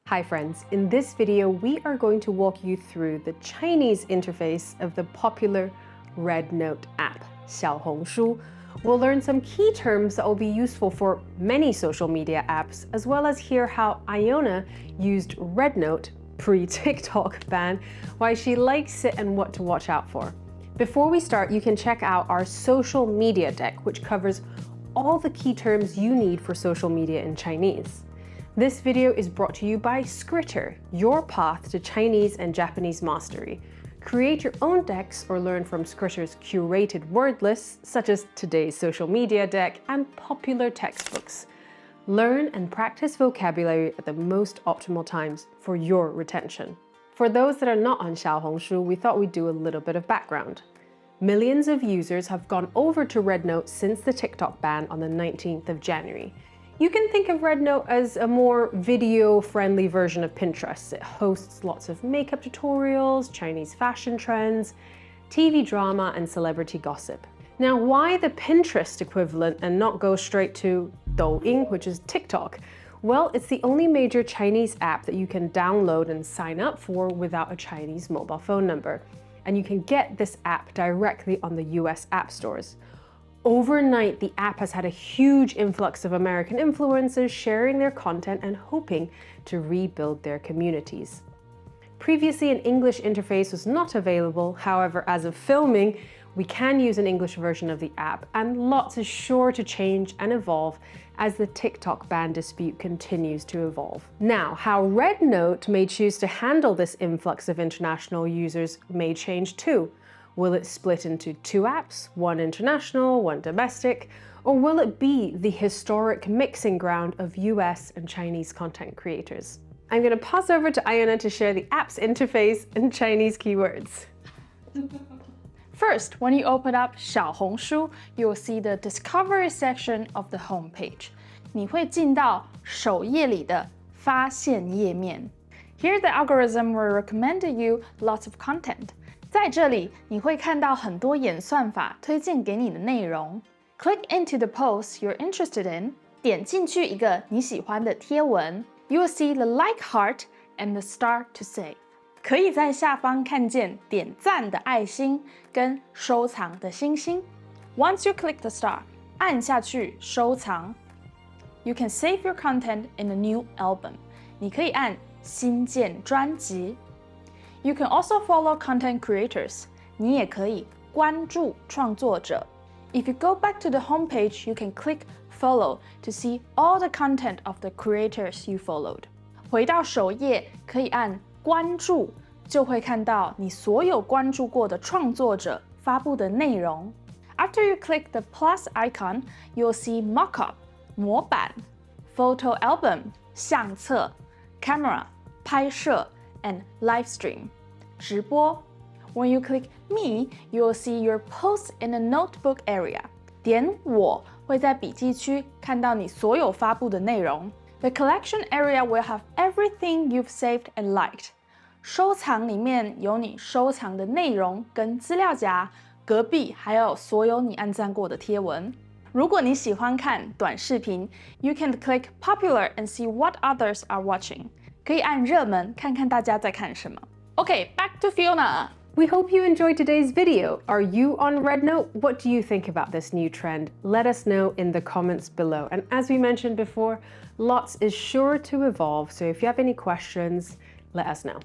Hi friends, in this video we are going to walk you through the Chinese interface of the popular REDnote app, 小红书. We'll learn some key terms that will be useful for many social media apps, as well as hear how Iona used REDnote, pre-TikTok ban, why she likes it and what to watch out for. Before we start, you can check out our social media deck, which covers all the key terms you need for social media in Chinese. This video is brought to you by Skritter, your path to Chinese and Japanese mastery. Create your own decks or learn from Skritter's curated word lists, such as today's social media deck and popular textbooks. Learn and practice vocabulary at the most optimal times for your retention. For those that are not on Xiaohongshu, we thought we'd do a little bit of background. Millions of users have gone over to REDnote since the TikTok ban on the 19th of January. You can think of REDnote as a more video-friendly version of Pinterest. It hosts lots of makeup tutorials, Chinese fashion trends, TV drama, and celebrity gossip. Now, why the Pinterest equivalent and not go straight to Douyin, which is TikTok? Well, it's the only major Chinese app that you can download and sign up for without a Chinese mobile phone number. And you can get this app directly on the US app stores. Overnight, the app has had a huge influx of American influencers sharing their content and hoping to rebuild their communities. Previously, an English interface was not available. However, as of filming, we can use an English version of the app, and lots is sure to change and evolve as the TikTok ban dispute continues to evolve. Now, how REDnote may choose to handle this influx of international users may change too. Will it split into two apps, one international, one domestic, or will it be the historic mixing ground of US and Chinese content creators? I'm going to pass over to Iona to share the app's interface and Chinese keywords. First, when you open up 小红书, you will see the Discovery section of the homepage. 你会进到首页里的发现页面. Here the algorithm will recommend you lots of content. 在这里，你会看到很多演算法推荐给你的内容。Click into the post you're interested in. 点进去一个你喜欢的贴文。You will see the like heart and the star to save. 可以在下方看见点赞的爱心跟收藏的星星。Once you click the star, 按下去收藏。You can save your content in a new album. 你可以按新建专辑。You can also follow content creators. 你也可以关注创作者。If you go back to the homepage, you can click follow to see all the content of the creators you followed. 回到首页，可以按关注，就会看到你所有关注过的创作者发布的内容。After you click the plus icon, you'll see mockup, 模板, photo album, 相册, camera, 拍摄, and live stream, 直播. When you click me, you'll see your posts in the notebook area. 点我会在笔记区看到你所有发布的内容。The collection area will have everything you've saved and liked. 收藏里面有你收藏的内容跟资料夹，隔壁还有所有你按赞过的贴文。如果你喜欢看短视频 you can click popular and see what others are watching. 可以按热门看看大家在看什么。Okay, back to Fiona. We hope you enjoyed today's video. Are you on REDnote? What do you think about this new trend? Let us know in the comments below. And as we mentioned before, lots is sure to evolve. So if you have any questions, let us know.